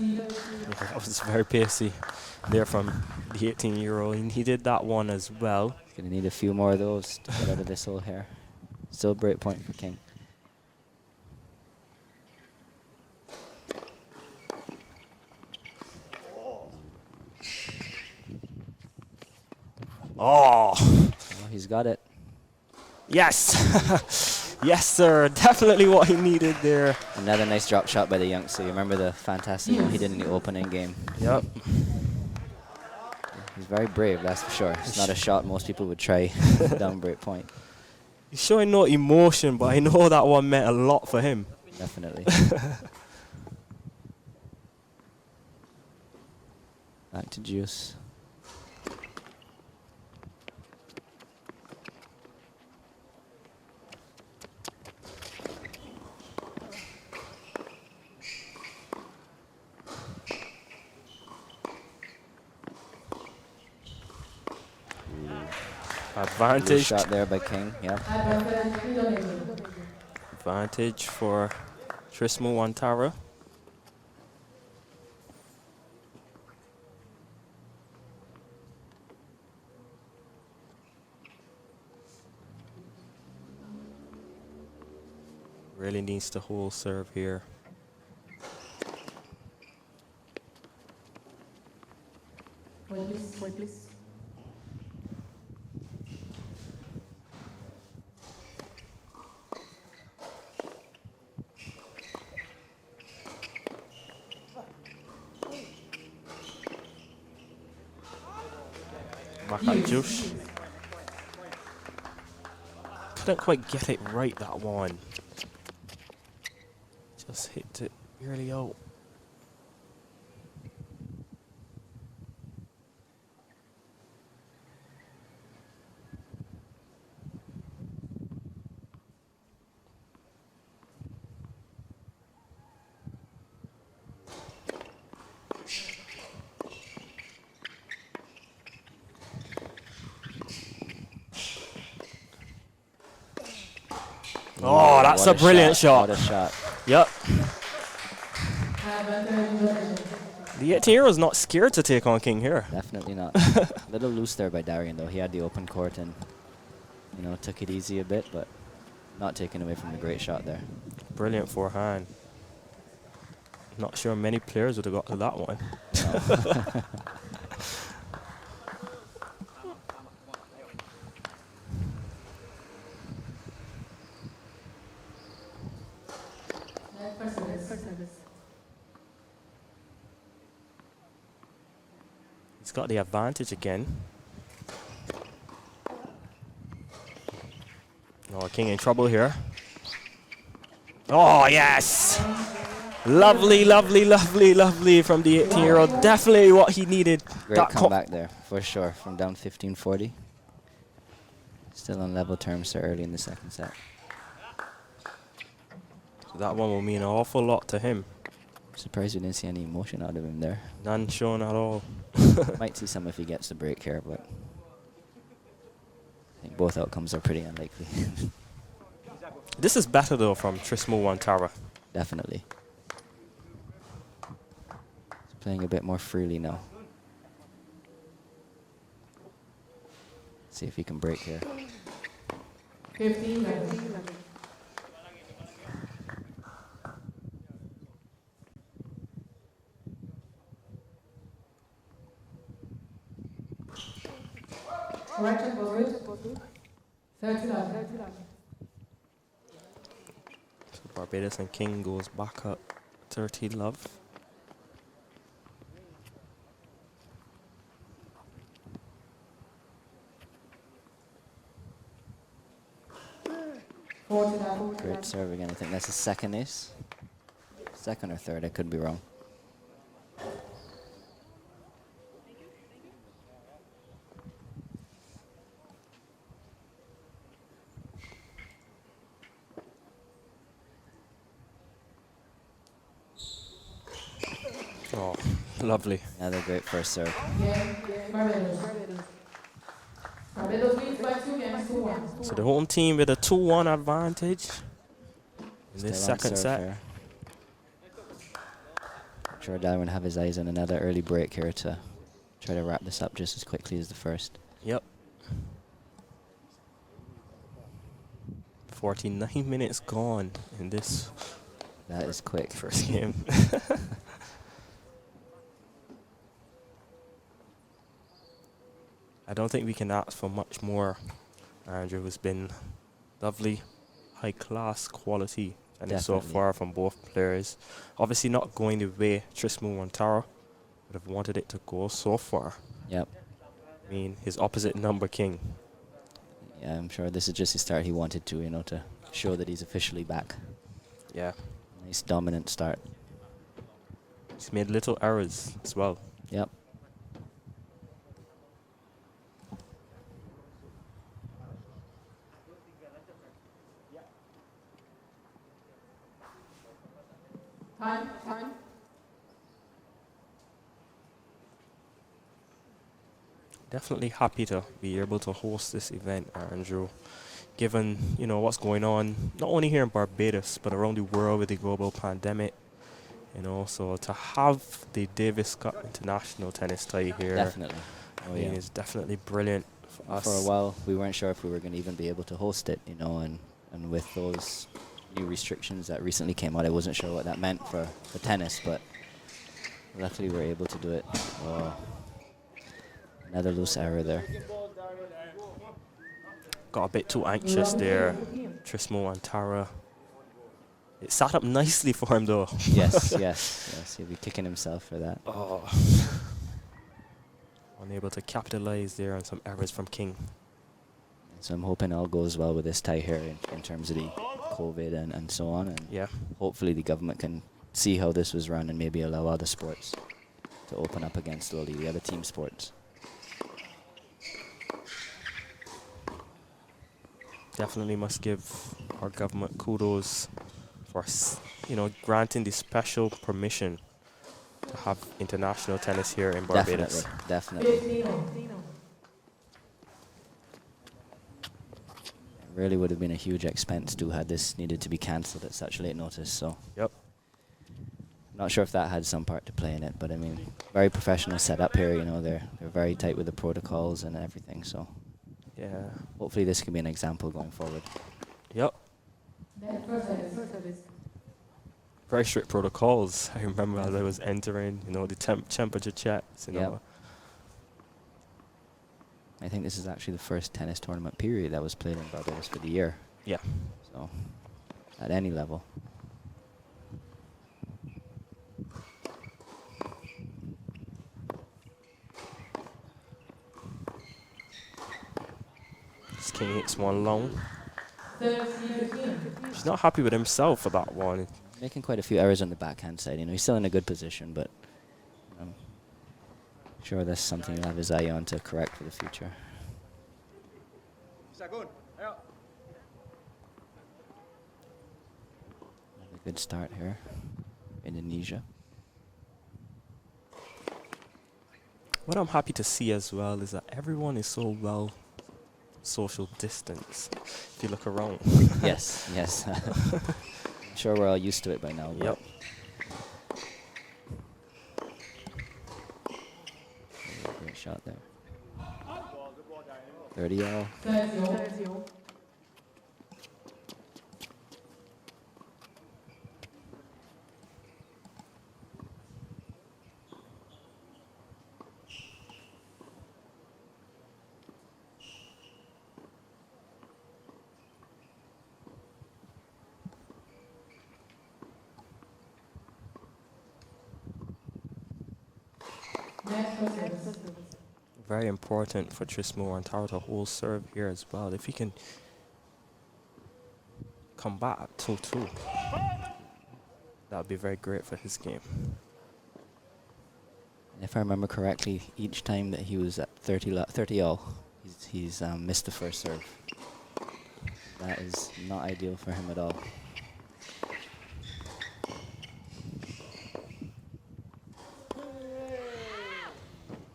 S1: Yeah, that was very pacey. there from the 18-year-old. He did that one as well.
S2: Gonna need a few more of those to get out of this hole here. Still break point for King.
S1: Oh,
S2: Oh, he's got it.
S1: yes. Yes, sir. Definitely what he needed there.
S2: Another nice drop shot by the youngster. You remember the fantastic one he did in the opening game.
S1: Yep.
S2: He's very brave, that's for sure. It's not a shot most people would try down break point.
S1: He's showing no emotion, but I know that one meant a lot for him.
S2: Definitely. Back to Juice. Good
S1: Advantage.
S2: shot there by King, yeah.
S1: Advantage for Trismo Wantara. Really needs to hold serve here.
S3: Wait, please.
S1: Back at Juice. Couldn't quite get it right, that one. Just hit it really out. Oh, that's a
S2: What
S1: brilliant shot.
S2: What a shot.
S1: Yep. The 18-year-old's not scared to take on King here.
S2: Definitely not. A little loose there by Darian, though. He had the open court and, you know, took it easy a bit, but not taken away from the great shot there.
S1: Brilliant forehand. Not sure many players would have got to that one.
S2: No.
S1: He's got the advantage again. Oh, King in trouble here. Oh, yes! Lovely, lovely, lovely, lovely from the 18-year-old. Definitely what he needed.
S2: Great
S1: That
S2: comeback there, for sure, from down 15-40. Still on level terms so early in the second set.
S1: So that one will mean an awful lot to him.
S2: Surprised we didn't see any emotion out of him there.
S1: None shown at all.
S2: Might see some if he gets the break here, but I think both outcomes are pretty unlikely.
S1: This is better, though, from Trismo Wantara.
S2: Definitely. He's playing a bit more freely now. See if he can break here.
S3: 15. Correction, was 39.
S1: So Barbados and King goes back up 30 love.
S2: Great serve again. I think that's his second ace. Second or third, I could be wrong.
S1: Oh, lovely.
S2: Another great first serve.
S3: Barbados leads by 2 games to 1.
S1: So the home team with a 2-1 advantage in this
S2: Still on
S1: second
S2: serve
S1: set.
S2: here. I'm sure Darwin have his eyes on another early break here to try to wrap this up just as quickly as the first.
S1: Yep. 49 minutes gone in this
S2: That is quick.
S1: first game. I don't think we can ask for much more. Andrew, has been lovely, high class quality, and so
S2: Definitely.
S1: far from both players. Obviously not going the way Trismo Montaro would have wanted it to go so far.
S2: Yep.
S1: I mean, his opposite number king.
S2: Yeah, I'm sure this is just the start he wanted to, you know, to show that he's officially back.
S1: Yeah.
S2: Nice dominant start.
S1: He's made little errors as well.
S2: Yep.
S3: Time.
S1: Definitely happy to be able to host this event, Andrew, given, you know, what's going on, not only here in Barbados, but around the world with the global pandemic. You know, so to have the Davis Cup International Tennis tie here,
S2: Definitely.
S1: I mean, is definitely brilliant for us.
S2: For a while, we weren't sure if we were going to even be able to host it, you know, and with those new restrictions that recently came out, I wasn't sure what that meant for tennis, but luckily we were able to do it. Oh, another loose error there.
S1: Got a bit too anxious there. Trismo and Tara. It sat up nicely for him, though.
S2: yes. He'll be kicking himself for that.
S1: Oh. Unable to capitalize there on some errors from King.
S2: So I'm hoping all goes well with this tie here in terms of the COVID and so on. And
S1: Yeah.
S2: hopefully the government can see how this was run and maybe allow other sports to open up again slowly, the other team sports.
S1: Definitely must give our government kudos for, you know, granting the special permission to have international tennis here in Barbados.
S2: Definitely. It really would have been a huge expense to had this needed to be cancelled at such late notice. So
S1: Yep.
S2: not sure if that had some part to play in it, but I mean, very professional setup here. You know, they're very tight with the protocols and everything. So
S1: Yeah.
S2: hopefully this can be an example going forward.
S1: Yep. Very strict protocols. I remember as I was entering, you know, the temperature checks, you know.
S2: I think this is actually the first tennis tournament period that was played in Barbados for the year.
S1: Yeah.
S2: So at any level.
S1: This King hits one long. He's not happy with himself for that one.
S2: Making quite a few errors on the backhand side. You know, he's still in a good position, but I'm sure that's something he'll have his eye on to correct for the future. Another good start here. Indonesia.
S1: What I'm happy to see as well is that everyone is so well social distance. If you look around.
S2: Yes. I'm sure we're all used to it by now.
S1: Yep.
S2: Great shot there. 30 all.
S1: Very important for Trismo and Taro to hold serve here as well. If he can come back at 2-2, that would be very great for his game.
S2: If I remember correctly, each time that he was at 30 all, he's missed the first serve. That is not ideal for him at all.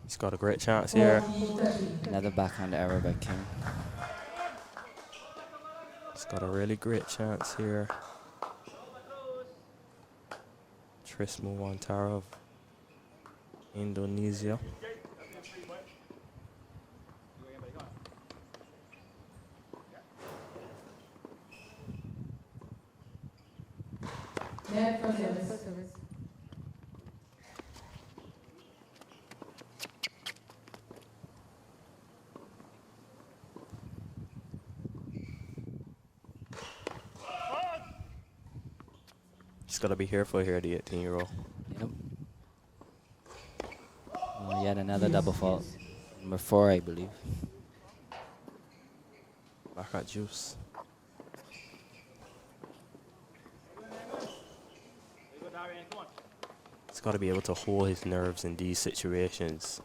S1: He's got a great chance here.
S2: Another backhand error by King.
S1: He's got a really great chance here. Trismo Wantara of Indonesia.
S3: Net first service.
S1: Just got to be careful here, the 18-year-old.
S2: Yep. Oh, yet another double fault. Number 4, I believe.
S1: Back at Juice. He's got to be able to hold his nerves in these situations.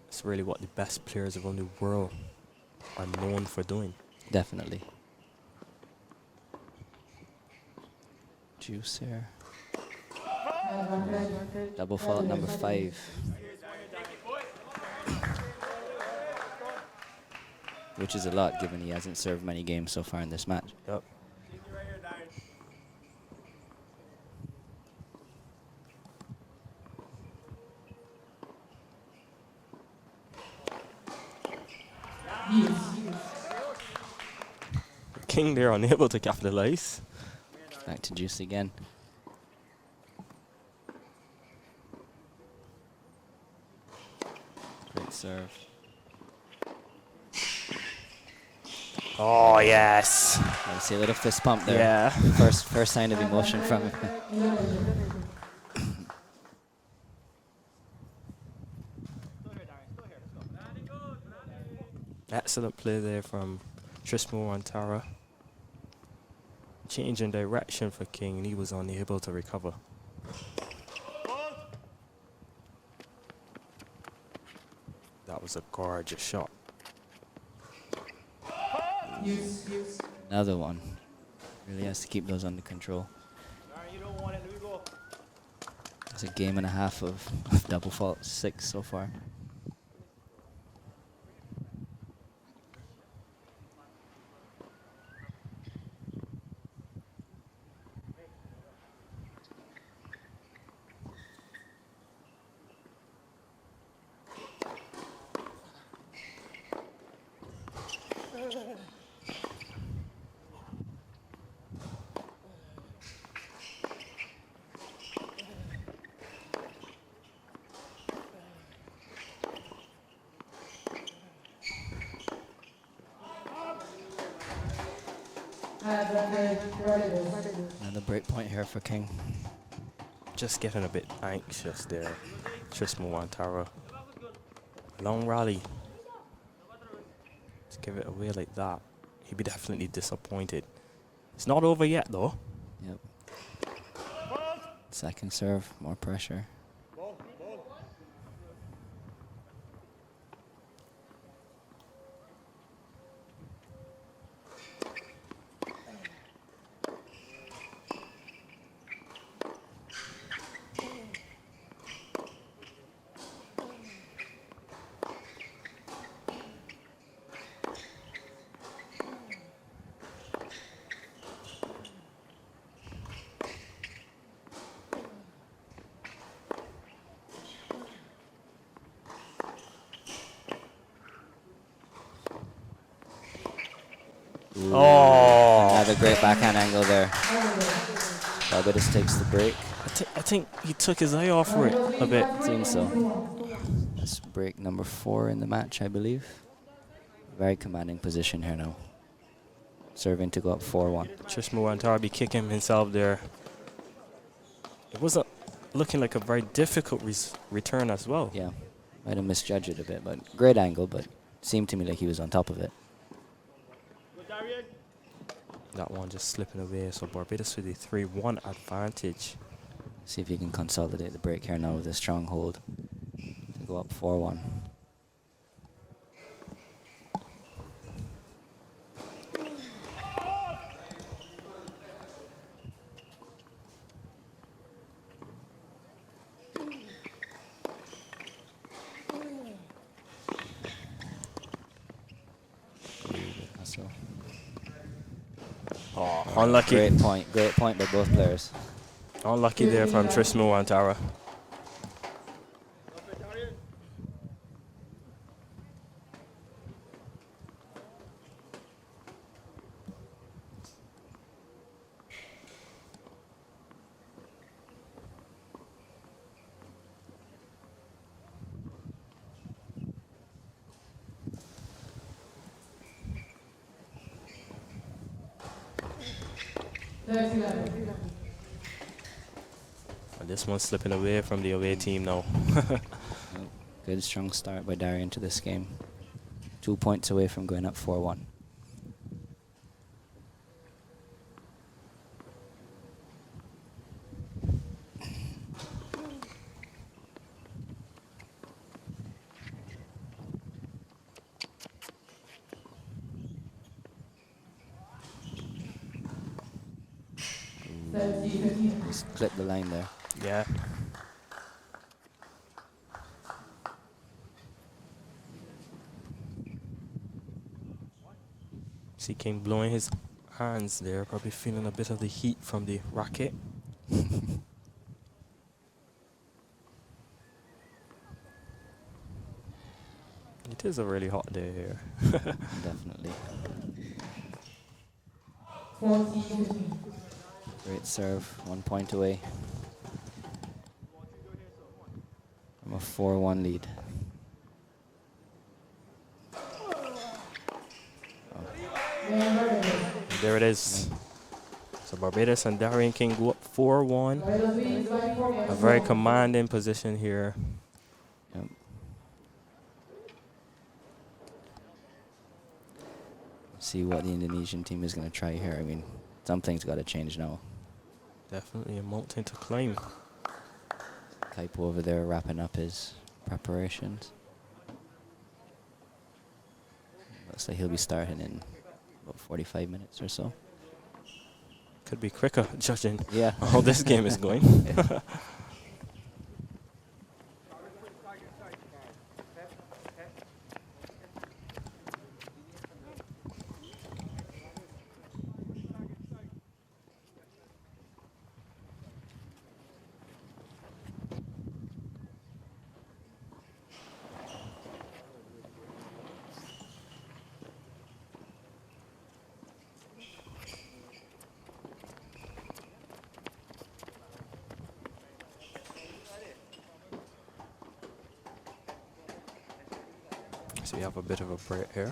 S1: It's really what the best players around the world are known for doing.
S2: Definitely. Juice here. Double fault number 5. Which is a lot given he hasn't served many games so far in this match.
S1: Yep. King there unable to capitalize.
S2: Back to Juice again. Great serve.
S1: Oh, yes.
S2: I see a little fist pump there.
S1: Yeah.
S2: First sign of emotion from him.
S1: Excellent play there from Trismo Antara. Changing direction for King, and he was unable to recover. That was a gorgeous shot.
S2: Another one. Really has to keep those under control. It's a game and a half of double fault, 6 so far. Another break point here for King.
S1: Just getting a bit anxious there. Trismo Antara. Long rally. To give it away like that, he'd be definitely disappointed. It's not over yet, though.
S2: Yep. Second serve, more pressure.
S1: Oh!
S2: Another great backhand angle there. Barbados takes the break.
S1: I think he took his eye off for it a bit.
S2: Seems so. That's break number 4 in the match, I believe. Very commanding position here now. Serving to go up 4-1.
S1: Trismo Antara be kicking himself there. It wasn't looking like a very difficult return as well.
S2: Yeah, might have misjudged it a bit, but great angle, but seemed to me like he was on top of it.
S1: That one just slipping away, so Barbados with a 3-1 advantage.
S2: See if he can consolidate the break here now with a strong hold to go up 4-1.
S1: Oh, unlucky.
S2: Great point by both players.
S1: Unlucky there from Trismo Antara. And this one's slipping away from the away team now.
S2: Oh, good strong start by Darian to this game. 2 points away from going up 4-1. Just clip the line there.
S1: Yeah. See King blowing his hands there, probably feeling a bit of the heat from the racket. It is a really hot day here.
S2: Definitely. Great serve, 1 point away from a 4-1 lead.
S1: There it is. So Barbados and Darian King go up 4-1. A very commanding position here.
S2: Yep. See what the Indonesian team is going to try here. I mean, something's got to change now.
S1: Definitely a mountain to climb.
S2: Kaipo over there wrapping up his preparations. Looks like he'll be starting in about 45 minutes or so.
S1: Could be quicker, judging
S2: Yeah.
S1: how this game is going.
S2: Yeah.
S1: So we have a bit of a break here.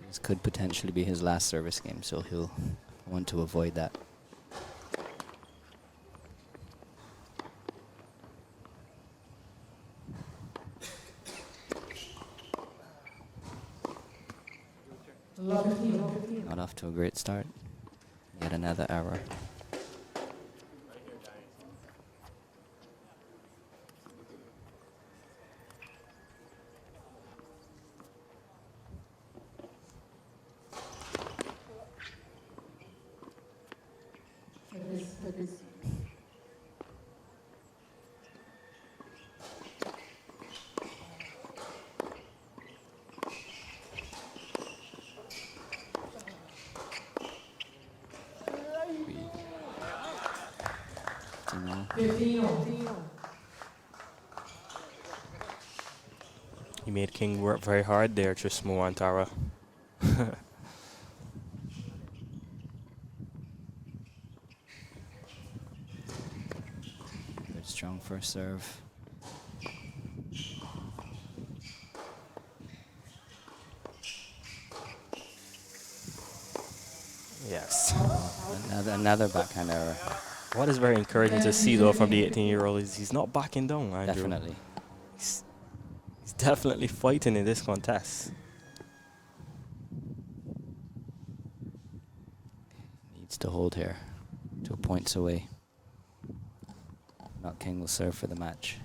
S2: This could potentially be his last service game, so he'll want to avoid that. Not off to a great start. Yet another error.
S1: He made King work very hard there, Trismo and Tara.
S2: Good strong first serve.
S1: Yes.
S2: Another backhand error.
S1: What is very encouraging to see, though, from the 18-year-old is he's not backing down, Andrew.
S2: Definitely.
S1: He's definitely fighting in this contest.
S2: Needs to hold here. 2 points away. Not King will serve for the match.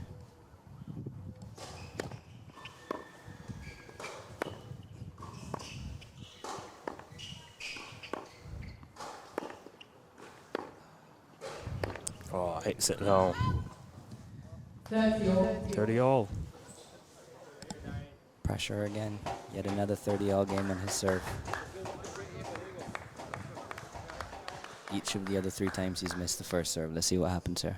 S1: hits it low. 30 all.
S2: Pressure again. Yet another 30-all game on his serve. Each of the other 3 times he's missed the first serve. Let's see what happens here.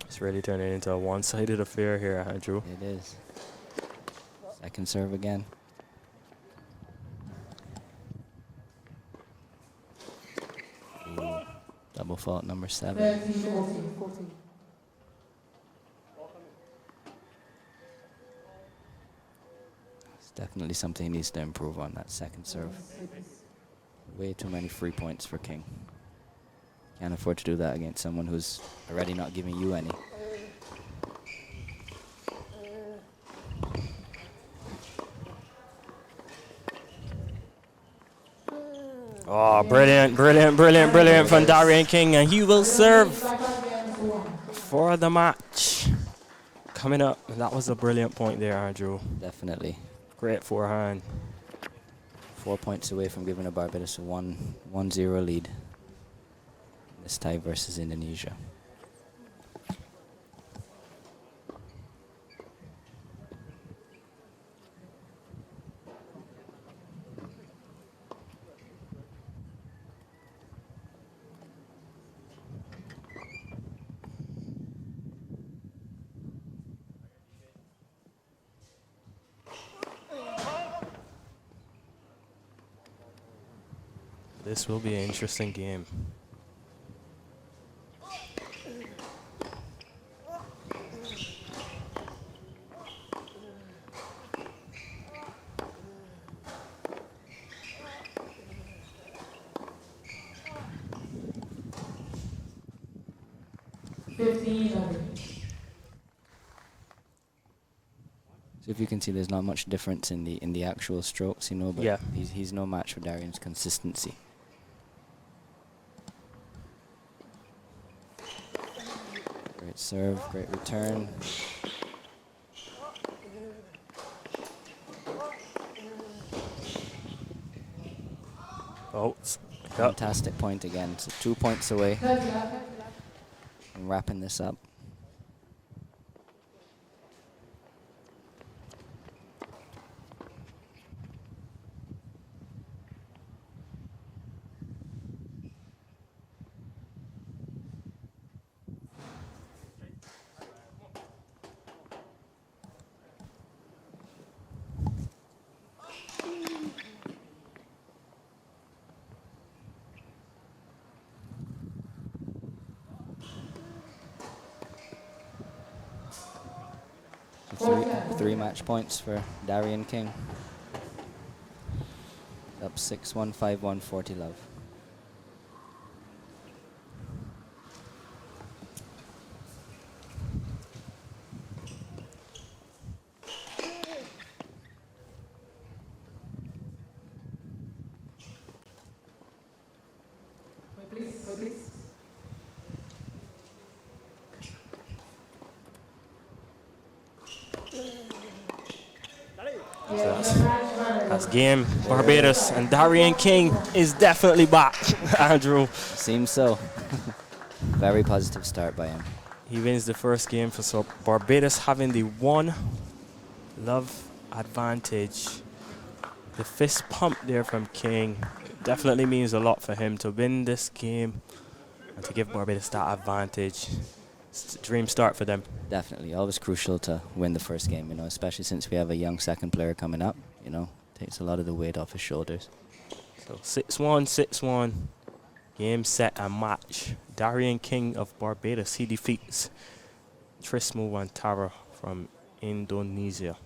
S1: It's really turning into a one-sided affair here, Andrew.
S2: It is. Second serve again. Ooh. Double fault number 7.
S3: 14.
S2: It's definitely something he needs to improve on, that second serve. Way too many free points for King. Can't afford to do that against someone who's already not giving you any.
S1: Oh, brilliant, brilliant, brilliant, brilliant from Darian King, and he will serve for the match. Coming up, and that was a brilliant point there, Andrew.
S2: Definitely.
S1: Great forehand.
S2: 4 points away from giving a Barbados a 1-0 lead. This tie versus Indonesia.
S1: This will be an interesting game.
S2: So if you can see, there's not much difference in the actual strokes, you know, but
S1: Yeah.
S2: he's no match for Darian's consistency. Great serve, great return.
S1: Oh, yep.
S2: Fantastic point again. So 2 points away from wrapping this up. Three match points for Darian King. Up 6-1, 5-1, 40 love.
S1: That's game. Barbados and Darian King is definitely back, Andrew.
S2: Seems so. Very positive start by him.
S1: He wins the first game for so Barbados having the 1 love advantage. The fist pump there from King definitely means a lot for him to win this game and to give Barbados that advantage. It's a dream start for them.
S2: Definitely. Always crucial to win the first game, you know, especially since we have a young second player coming up, you know. Takes a lot of the weight off his shoulders.
S1: So 6-1, 6-1. Game, set, and match. Darian King of Barbados, he defeats Trismu Wantara from Indonesia.